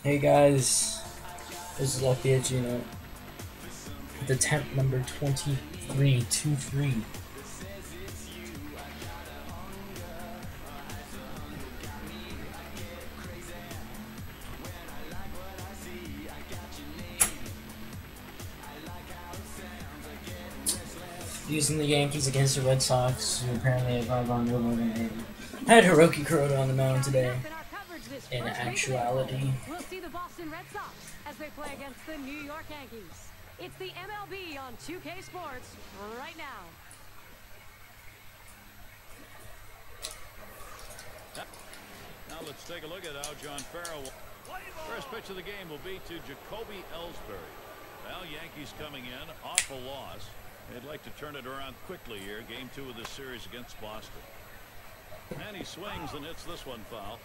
Hey guys, this is Lucky at Gino. The attempt number 2323. Using the Yankees against the Red Sox, who apparently have gone over and had Hiroki Kuroda on the mound today. In actuality, we'll see the Boston Red Sox as they play against the New York Yankees. It's the MLB on 2K Sports right now. Now let's take a look at how John Farrell. First pitch of the game will be to Jacoby Ellsbury. Well, Yankees coming in off a loss. They'd like to turn it around quickly here. Game 2 of this series against Boston. And he swings and hits this one foul.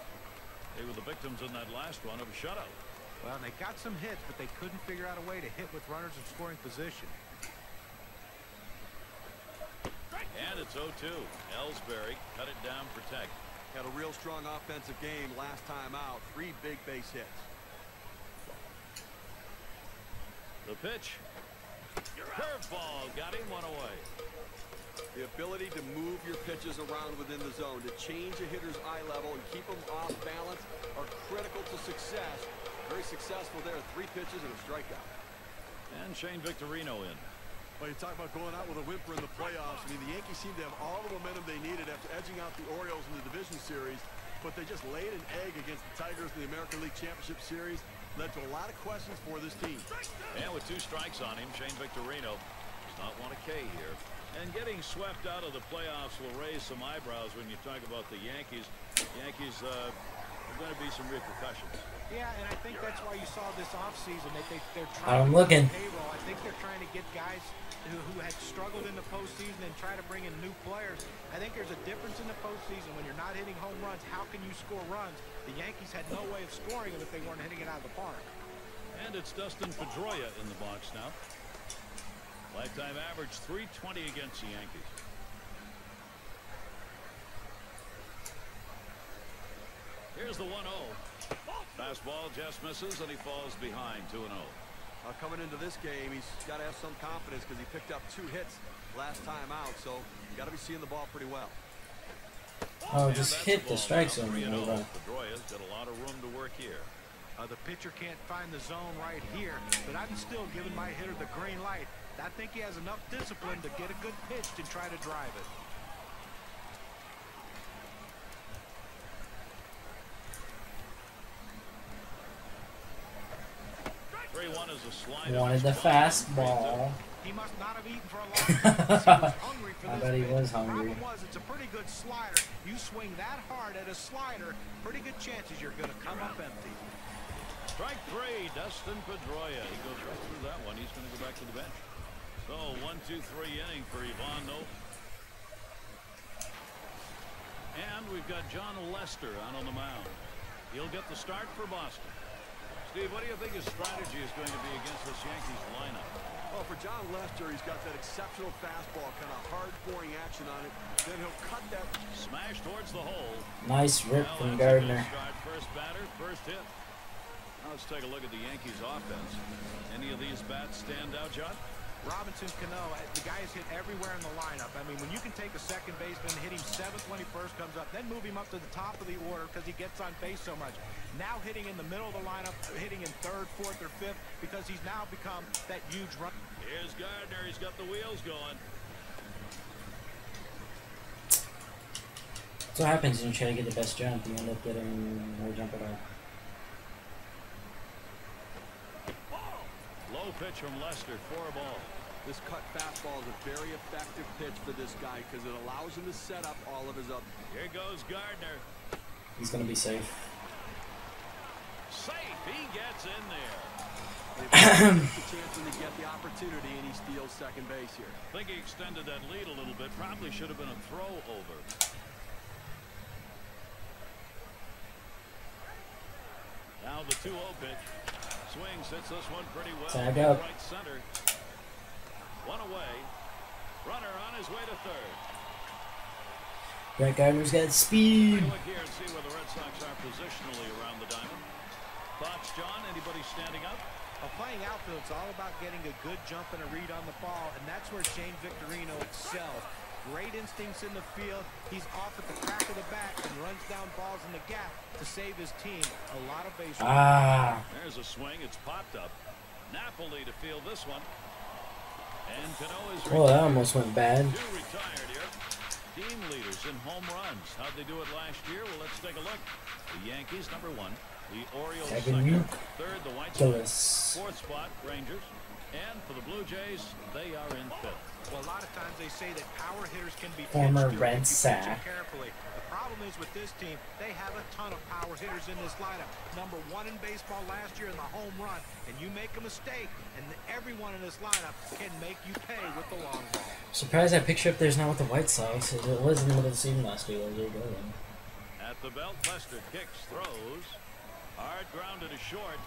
They were the victims in that last one of a shutout. Well, they got some hits, but they couldn't figure out a way to hit with runners in scoring position. And it's 0-2. Ellsbury cut it down, protect. Had a real strong offensive game last time out. 3 big base hits. The pitch. Curveball got him one away. The ability to move your pitches around within the zone, to change a hitter's eye level and keep them off balance are critical to success. Very successful there. 3 pitches and a strikeout. And Shane Victorino in. Well, you talk about going out with a whimper in the playoffs. I mean, the Yankees seem to have all the momentum they needed after edging out the Orioles in the division series, but they just laid an egg against the Tigers in the American League Championship Series. Led to a lot of questions for this team. And with 2 strikes on him, Shane Victorino does not want a K here. And getting swept out of the playoffs will raise some eyebrows when you talk about the Yankees. Yankees are going to be some repercussions. Yeah, and I think that's why you saw this offseason. They're trying I'm to looking. Payroll. I think they're trying to get guys who had struggled in the postseason and try to bring in new players. I think there's a difference in the postseason when you're not hitting home runs. How can you score runs? The Yankees had no way of scoring them if they weren't hitting it out of the park. And it's Dustin Pedroia in the box now. Lifetime average 320 against the Yankees. Here's the 1-0. Fastball just misses and he falls behind 2-0. Coming into this game, he's got to have some confidence because he picked up 2 hits last time out, so you got to be seeing the ball pretty well. oh, just hit the strike zone. Pedroia's got a lot of room to work here. The pitcher can't find the zone right here, but I'm still giving my hitter the green light. I think he has enough discipline to get a good pitch and try to drive it. 3-1 is a slide. Wanted the fastball. He must not have eaten for a long time. I bet he was hungry. The problem was, it's a pretty good slider. You swing that hard at a slider, pretty good chances you're going to come up empty. Strike 3, Dustin Pedroia. He goes right through that one. He's going to go back to the bench. So 1-2-3 inning for Ivan Nova. And we've got John Lester out on the mound. He'll get the start for Boston. Steve, what do you think his strategy is going to be against this Yankees lineup? Well, for John Lester, he's got that exceptional fastball, kind of hard-boring action on it. Then he'll cut that smash towards the hole. Nice rip Well, from that's a good Gardner. start. First batter, first hit. Now let's take a look at the Yankees offense. Any of these bats stand out, John? Robinson Cano, the guy is hit everywhere in the lineup. I mean, when you can take a second baseman, hit him 7th when he first comes up, then move him up to the top of the order because he gets on base so much. Now hitting in the middle of the lineup, hitting in 3rd, 4th, or 5th because he's now become that huge run. Here's Gardner. He's got the wheels going. That's what happens when you try to get the best jump. You end up getting no jump at all. Low pitch from Lester for a ball. This cut fastball is a very effective pitch for this guy because it allows him to set up all of his up. Here goes Gardner. He's going to be safe. Safe. He gets in there. The chance to get the opportunity, and he steals second base here. I think he extended that lead a little bit. Probably should have been a throw over. Now the 2-0 pitch. Swings, hits this one pretty well. Tag up. Right center. One away. Runner on his way to 3rd. Brett Gardner's got speed. Take a look here and see where the Red Sox are positionally around the diamond. Thoughts, John? Anybody standing up? Well, playing outfield, it's all about getting a good jump and a read on the ball, and that's where Shane Victorino excels. Great instincts in the field. He's off at the crack of the bat and runs down balls in the gap to save his team a lot of base runners. There's a swing. It's popped up. Napoli to field this one. And Cano is Oh, that almost went bad. Two retired here. Team leaders in home runs. How'd they do it last year? Well, let's take a look. The Yankees, number 1. The Orioles, second. Third, the White Sox. Fourth spot, Rangers. And for the Blue Jays, they are in 5th. Well, a lot of times they say that power hitters can be Former pitched to Red if you pitch Sox. them carefully. The problem is with this team, they have a ton of power hitters in this lineup. Number 1 in baseball last year in the home run. And you make a mistake, and everyone in this lineup can make you pay with the long ball. Surprised that picture up there's not with the White Sox. It was in the middle of the season last year. At the belt, Lester kicks, throws. Hard grounded to short.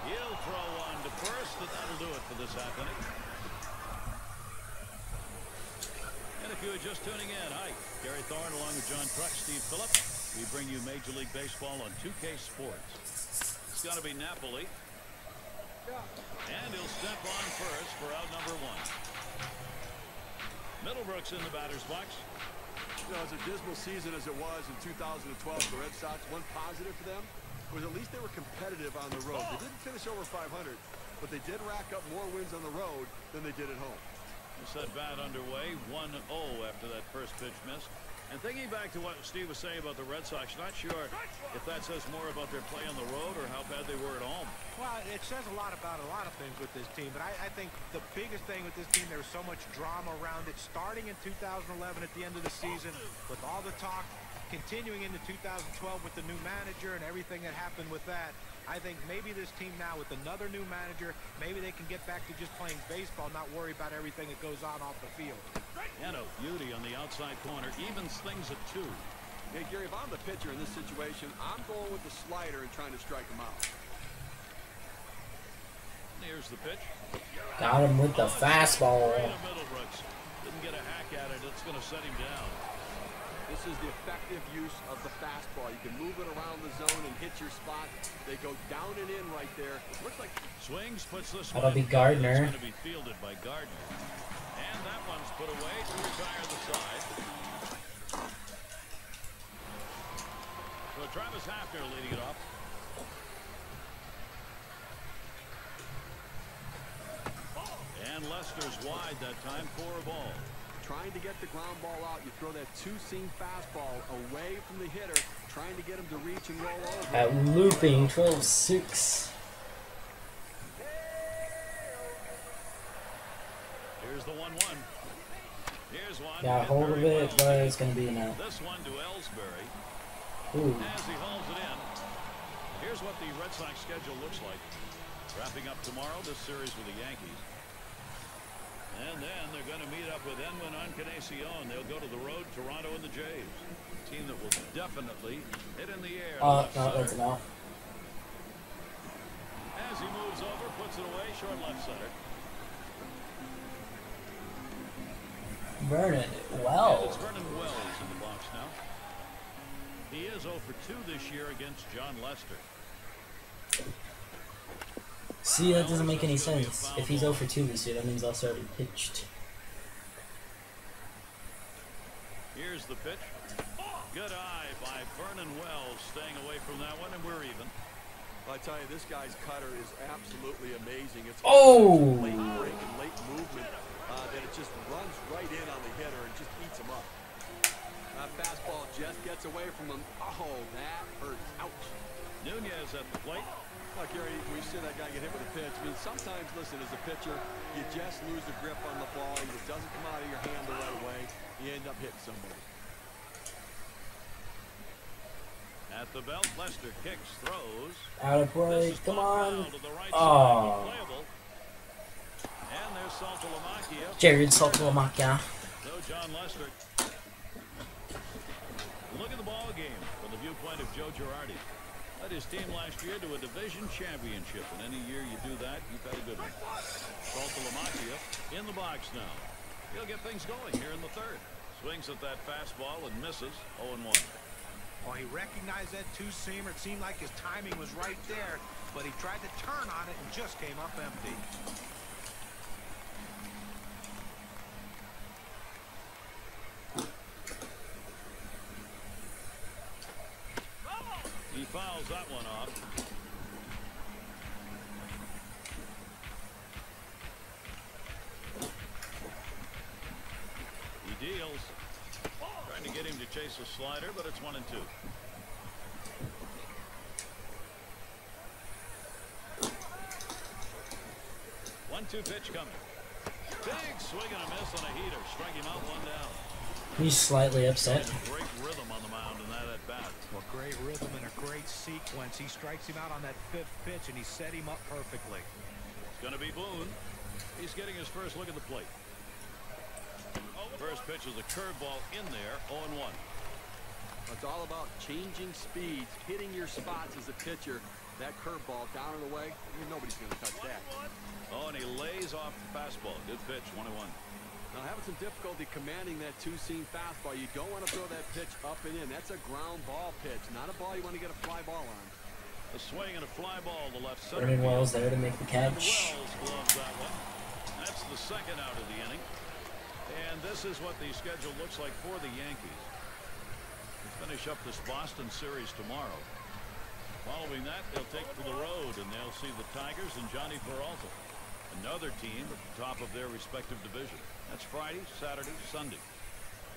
He'll throw one to first, and that'll do it for this half inning. And if you are just tuning in, hi, Gary Thorne along with John Truck, Steve Phillips. We bring you Major League Baseball on 2K Sports. It's going to be Napoli. And he'll step on first for out number 1. Middlebrooks in the batter's box. You know, as a dismal season as it was in 2012 for the Red Sox, one positive for them was at least they were competitive on the road. They didn't finish over 500, but they did rack up more wins on the road than they did at home. This that bat underway, 1-0 after that first pitch missed. And thinking back to what Steve was saying about the Red Sox, not sure if that says more about their play on the road or how bad they were at home. Well, it says a lot about a lot of things with this team, but I think the biggest thing with this team, there was so much drama around it, starting in 2011 at the end of the season, with all the talk, continuing into 2012 with the new manager and everything that happened with that. I think maybe this team now with another new manager, maybe they can get back to just playing baseball, not worry about everything that goes on off the field. And a beauty on the outside corner, evens things at 2. Hey, Gary, if I'm the pitcher in this situation, I'm going with the slider and trying to strike him out. Here's the pitch. Got him with the fastball. Middlebrooks didn't get a hack at it. It's going to set him down. This is the effective use of the fastball. You can move it around the zone and hit your spot. They go down and in right there. It looks like swings, puts this that'll one be Gardner. It's going to be fielded by Gardner. And that one's put away to retire the side. So Travis Hafner leading it off. And Lester's wide that time for a ball. trying to get the ground ball out. You throw that two-seam fastball away from the hitter, trying to get him to reach and roll over. At looping 12-6. Here's the 1-1. Here's one. Got hold of it, but it's going to be an out. This one to Ellsbury. Ooh. As he hauls it in. Here's what the Red Sox schedule looks like. Wrapping up tomorrow this series with the Yankees. And then they're going to meet up with Edwin Encarnacion. They'll go to the road, Toronto and the Jays. A team that will definitely hit in the air. No, that's an out. As he moves over, puts it away, short left center. Vernon And Wells. it's Vernon Wells in the box now. He is 0 for 2 this year against John Lester. See, that doesn't make any sense. If he's 0 for 2 this year, that means Lester already pitched. Here's the pitch. Good eye by Vernon Wells, staying away from that one, and we're even. I tell you, this guy's cutter is absolutely amazing. It's late break and late movement that it just runs right in on the hitter and just eats him up. That fastball just gets away from him. Oh, that hurts. Ouch. Nunez at the plate. Look, Gary, when you see that guy get hit with a pitch, I mean, sometimes, listen, as a pitcher, you just lose the grip on the ball. It doesn't come out of your hand the right way. You end up hitting somebody. At the belt, Lester kicks, throws. Out of play. Come on. Right Oh. And there's Saltalamacchia. Jared Saltalamacchia. So John Lester. Look at the ball game from the viewpoint of Joe Girardi. Led his team last year to a division championship. And any year you do that, you've had a good one. Saltalamacchia in the box now. He'll get things going here in the third. Swings at that fastball and misses. 0-1. Oh, he recognized that two-seamer. It seemed like his timing was right there, but he tried to turn on it and just came up empty. He fouls that one off. He deals. Trying to get him to chase a slider, but it's 1-2. 1-2 pitch coming. Big swing and a miss on a heater. Strike him out, 1 down. He's slightly upset. Great rhythm on the mound in that at bat. Well, great rhythm and a great sequence. He strikes him out on that 5th pitch, and he set him up perfectly. It's going to be Boone. He's getting his first look at the plate. First pitch is a curveball in there, 0-1. It's all about changing speeds, hitting your spots as a pitcher. That curveball down and away, nobody's going to touch that. Oh, and he lays off the fastball. Good pitch, 1-1. Now, having some difficulty commanding that two-seam fastball. You don't want to throw that pitch up and in. That's a ground ball pitch, not a ball you want to get a fly ball on. A swing and a fly ball to left center. Vernon Wells there to make the And catch. Wells gloves that one. That's the second out of the inning. And this is what the schedule looks like for the Yankees. We'll finish up this Boston series tomorrow. Following that, they'll take to the road, and they'll see the Tigers and Johnny Peralta, another team at the top of their respective division. That's Friday, Saturday, Sunday.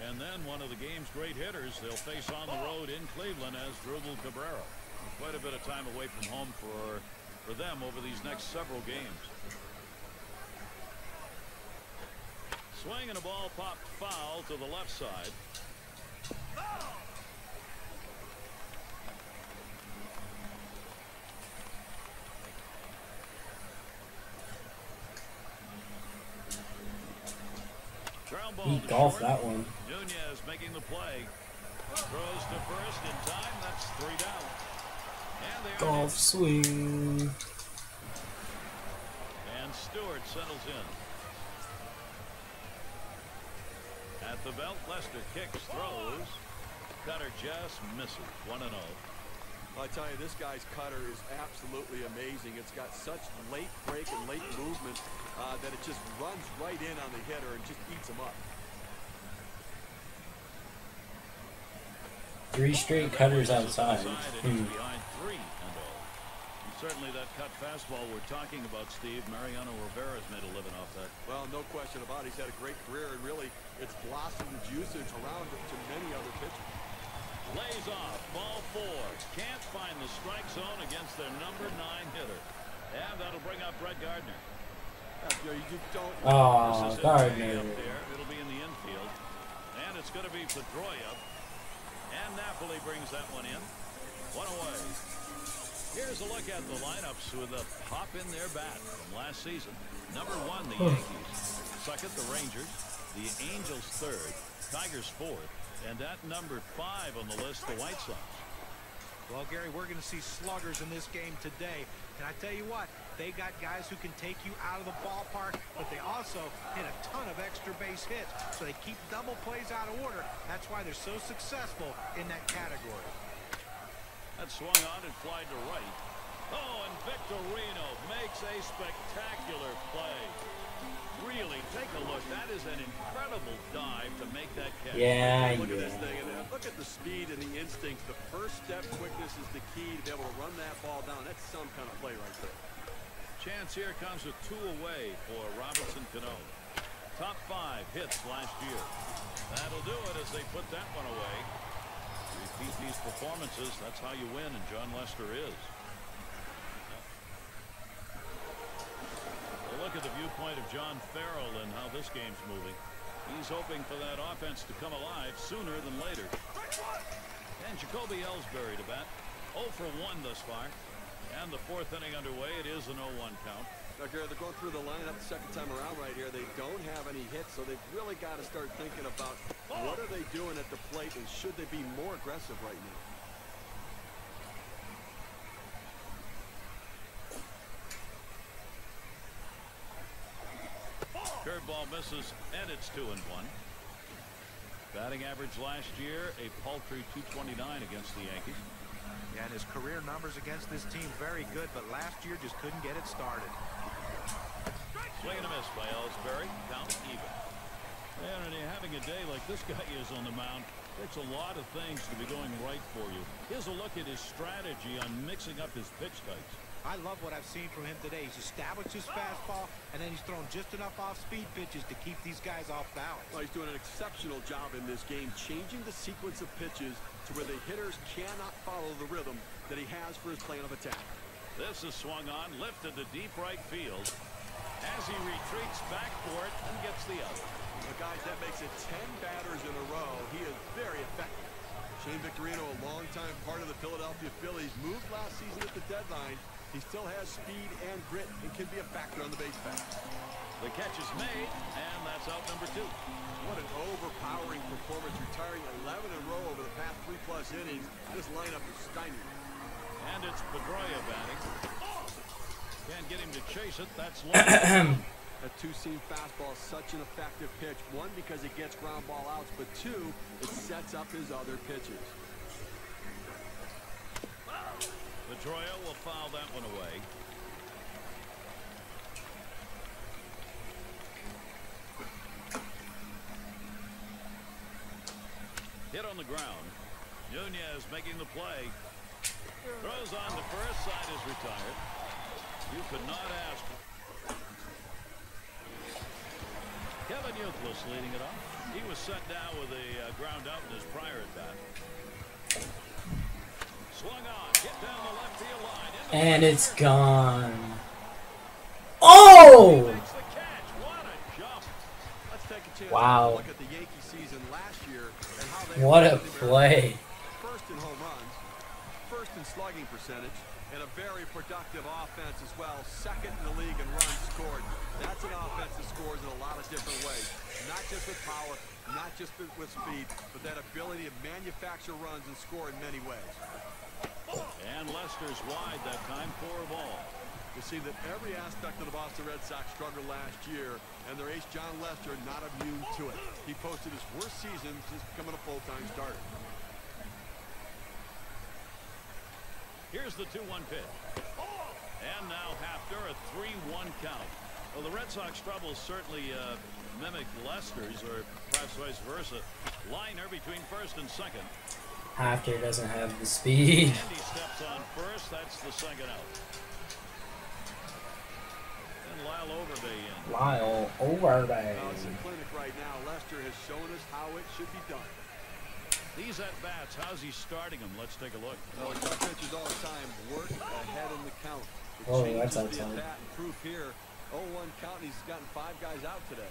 And then one of the game's great hitters they'll face on the road in Cleveland as Drupal Cabrera. Quite a bit of time away from home for them over these next several games. Swing and a ball popped foul to the left side. He golfed that one. Nunez making the play. Throws to first in time. That's 3 down. And they Golf swing. And Stewart settles in. At the belt, Lester kicks, throws. Cutter just misses. 1-0. I tell you, this guy's cutter is absolutely amazing. It's got such late break and late movement that it just runs right in on the hitter and just eats him up. 3 straight cutters outside. Behind 3-0. Certainly that cut fastball we're talking about, Steve. Mariano Rivera's made a living off that. Well, no question about it. He's had a great career, and really it's blossomed his usage around to many other pitchers. Lays off, ball 4. Can't find the strike zone against their number 9 hitter. And that'll bring up Brett Gardner. You just don't. Oh, This is Gardner. up there. It'll be in the infield. And it's going to be Pedroia. And Napoli brings that one in. 1 away. Here's a look at the lineups with a pop in their bat from last season. Number 1, the Yankees. Second, the Rangers. The Angels 3rd. Tigers 4th. And at number 5 on the list, the White Sox. Well, Gary, we're going to see sluggers in this game today. And I tell you what, they got guys who can take you out of the ballpark, but they also hit a ton of extra base hits. So they keep double plays out of order. That's why they're so successful in that category. That swung on and flied to right. Oh, and Victorino makes a spectacular play. Really, take a look. That is an incredible dive to make that catch. Yeah, Look at this thing, and look at the speed and the instinct. The first step quickness is the key to be able to run that ball down. That's some kind of play right there. Chance here comes with 2 away for Robinson Cano. Top 5 hits last year. That'll do it as they put that one away. Repeat these performances. That's how you win, and John Lester is. We'll look at the viewpoint of John Farrell and how this game's moving. He's hoping for that offense to come alive sooner than later. And Jacoby Ellsbury to bat. 0 for 1 thus far. And the 4th inning underway. It is an 0-1 count. Now, Gary, they're going through the lineup the second time around right here. They don't have any hits, so they've really got to start thinking about what are they doing at the plate and should they be more aggressive right now. Curveball misses, and it's 2-1. Batting average last year, a paltry .229 against the Yankees. Yeah, and his career numbers against this team very good, but last year just couldn't get it started. Swing and a miss by Ellsbury. Count even. And when you're having a day like this guy is on the mound, takes a lot of things to be going right for you. Here's a look at his strategy on mixing up his pitch types. I love what I've seen from him today. He's established his fastball, and then he's thrown just enough off-speed pitches to keep these guys off balance. Well, he's doing an exceptional job in this game, changing the sequence of pitches to where the hitters cannot follow the rhythm that he has for his plan of attack. This is swung on, lifted to deep right field. As he retreats back for it and gets the out. But guys, that makes it 10 batters in a row. He is very effective. Shane Victorino, a longtime part of the Philadelphia Phillies, moved last season at the deadline. He still has speed and grit and can be a factor on the base path. The catch is made, and that's out number 2. What an overpowering performance, retiring 11 in a row over the past 3+ innings. This lineup is stymied. And it's Pedroia batting. Can't get him to chase it. That's low. A two-seam fastball is such an effective pitch. One, because it gets ground ball outs, but two, it sets up his other pitches. Pedroia will foul that one away. Hit on the ground. Nunez making the play. Throws on the first, side is retired. You could not ask. Kevin Youthful leading it off. He was set down with a ground out in his prior at bat. Swung on, hit down the left field line. And it's gone. Oh! Makes the catch. What a jump. Let's take a chance Wow. to look at the Yankee season last year and how they What a affected the play. First in home runs, first in slugging percentage, and a very productive offense as well. Second in the league in runs scored. That's an offense that scores in a lot of different ways. Not just with power, not just with speed, but that ability to manufacture runs and score in many ways. And Lester's wide that time, 4 of all. You see that every aspect of the Boston Red Sox struggled last year, and their ace John Lester not immune to it. He posted his worst season since becoming a full-time starter. Here's the 2-1 pitch. And now Hafner, a 3-1 count. Well, the Red Sox troubles certainly mimic Lester's, or perhaps vice versa. Liner between first and second. Hafner doesn't have the speed. And he steps on first. That's the second out. And Lyle Overbay in. Lyle Overbay. Now it's a clinic right now. Lester has shown us how it should be done. These at-bats, how's he starting them? Let's take a look. We tell pitchers all the time, work ahead in the count. It Oh, changes that's the outside. at-bat and proof here. 0-1 count, and he's gotten 5 guys out today.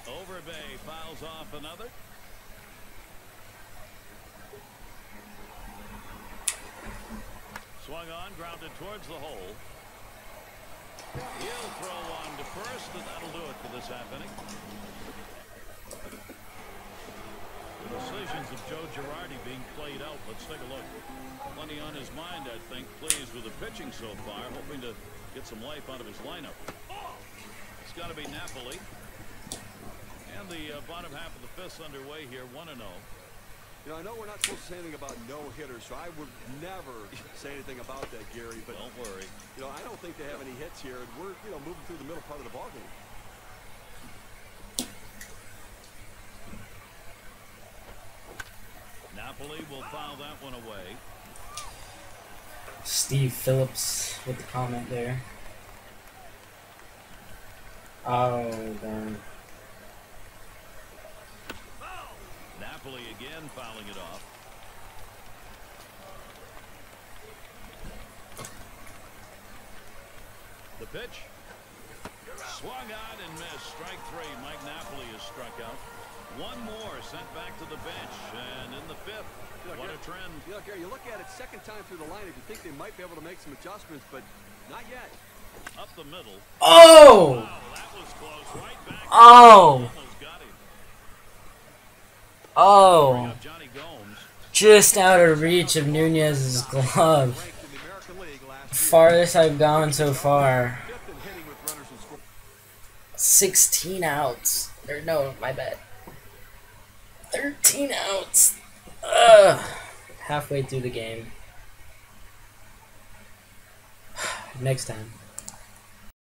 Overbay fouls off another. Swung on, grounded towards the hole. He'll throw on to first, and that'll do it for this half inning. The decisions of Joe Girardi being played out. Let's take a look. Plenty on his mind, I think. Pleased with the pitching so far, hoping to get some life out of his lineup. It's got to be Napoli. And the bottom half of the fifth's underway here, 1-0. You know, I know we're not supposed to say anything about no-hitters, so I would never say anything about that, Gary. But Don't worry. you know, I don't think they have any hits here, and we're moving through the middle part of the ballgame. Napoli will foul that one away. Steve Phillips with the comment there. Oh, darn. Napoli again fouling it off. The pitch. Swung on and missed. Strike 3. Mike Napoli is struck out. One more sent back to the bench. And in the 5th, what a trend. You know, Gary, you look at it second time through the lineup, you think they might be able to make some adjustments, but not yet. Up the middle. Oh! Wow, that was close. Right back. Oh! Almost got him. Bring Oh! up Johnny Gomes. Just out of reach of Nunez's glove. Ranked in the American League last year. Farthest I've gone so far. 5th in hitting with runners in score. 16 outs. Or no, my bad. 13 outs. Ugh. Halfway through the game. Next time.